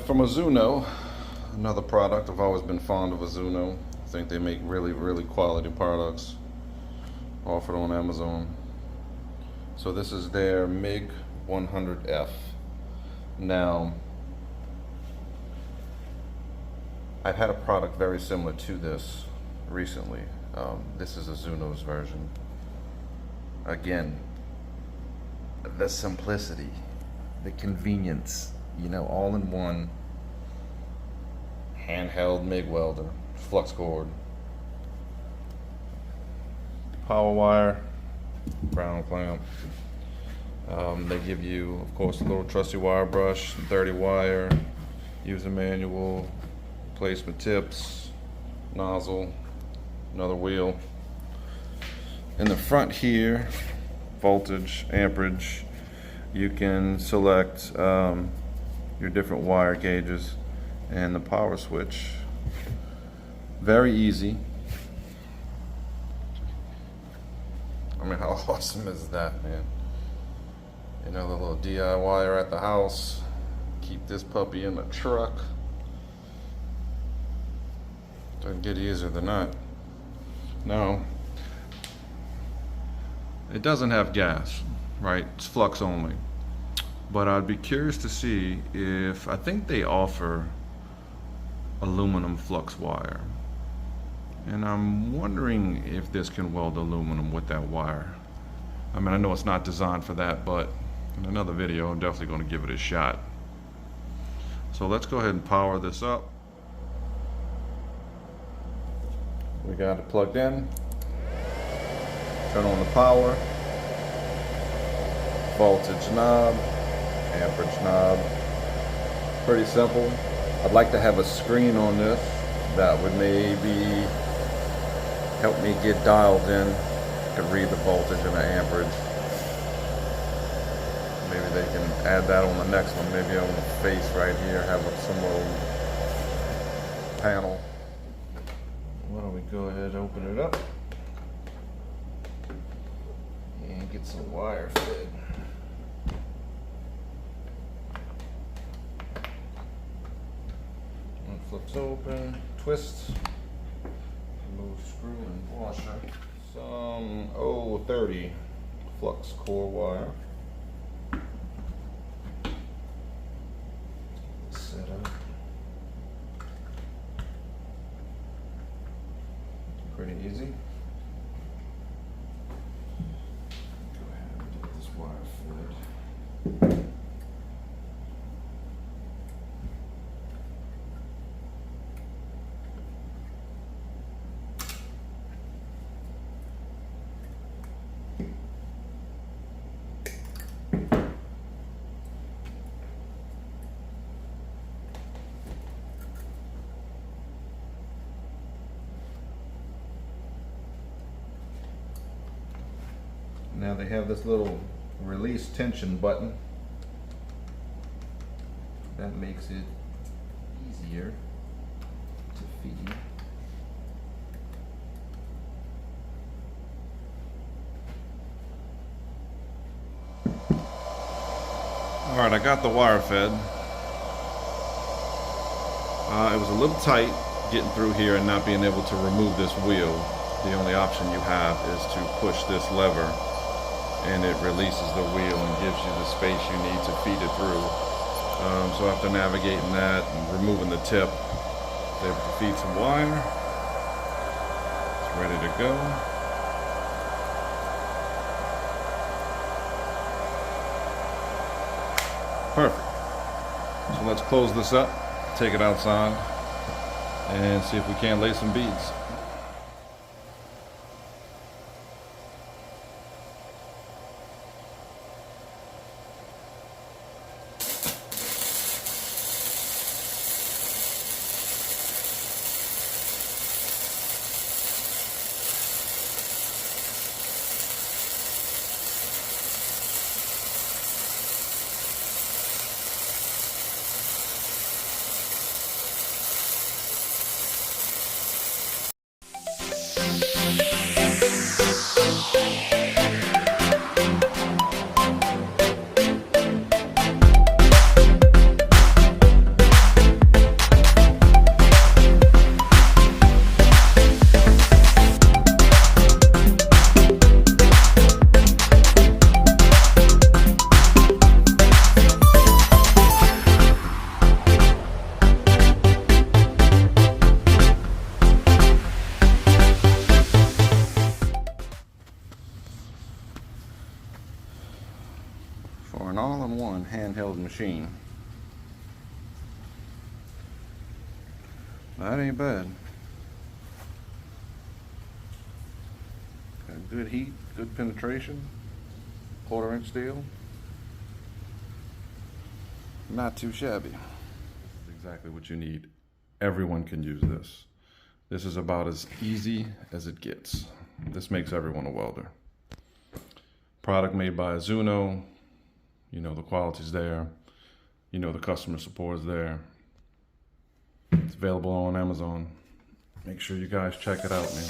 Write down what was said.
from Azzuno, another product. I've always been fond of Azzuno. I think they make really quality products offered on Amazon. So this is their MIG 100F. Now, I've had a product very similar to this recently. This is Azzuno's version. Again, the simplicity, the convenience, you know, all in one. Handheld MIG welder, flux cord, power wire, ground clamp. They give you, of course, a little trusty wire brush, 30 wire, user manual, placement tips, nozzle, another wheel. In the front here, voltage, amperage. You can select your different wire gauges and the power switch. Very easy. I mean, how awesome is that, man? You know, the little DIYer at the house, keep this puppy in the truck. Doesn't get easier than that. No, it doesn't have gas, right? It's flux only. But I'd be curious to see if, I think they offer aluminum flux wire. And I'm wondering if this can weld aluminum with that wire. I mean, I know it's not designed for that, but in another video, I'm definitely going to give it a shot. So let's go ahead and power this up. We got it plugged in. Turn on the power. Voltage knob. Amperage knob. Pretty simple. I'd like to have a screen on this that would maybe help me get dialed in to read the voltage and the amperage. Maybe they can add that on the next one. Maybe on the face right here have some little panel. Why don't we go ahead and open it up and get some wire fed. One flips open, twist, remove screw and washer. Some 30 flux core wire. Set up. Pretty easy. Go ahead and get this wire fed. Now they have this little release tension button. That makes it easier to feed. All right, I got the wire fed. It was a little tight getting through here and not being able to remove this wheel. The only option you have is to push this lever and it releases the wheel and gives you the space you need to feed it through. So after navigating that and removing the tip, I was able to feed some wire. It's ready to go. Perfect. So let's close this up, take it outside, and see if we can't lay some beads. for an all-in-one handheld machine. That ain't bad. Got good heat, good penetration, 1/4-inch steel. Not too shabby. This is exactly what you need. Everyone can use this. This is about as easy as it gets. This makes everyone a welder. Product made by Azzuno. You know the quality's there. You know the customer support is there. It's available on Amazon. Make sure you guys check it out, man.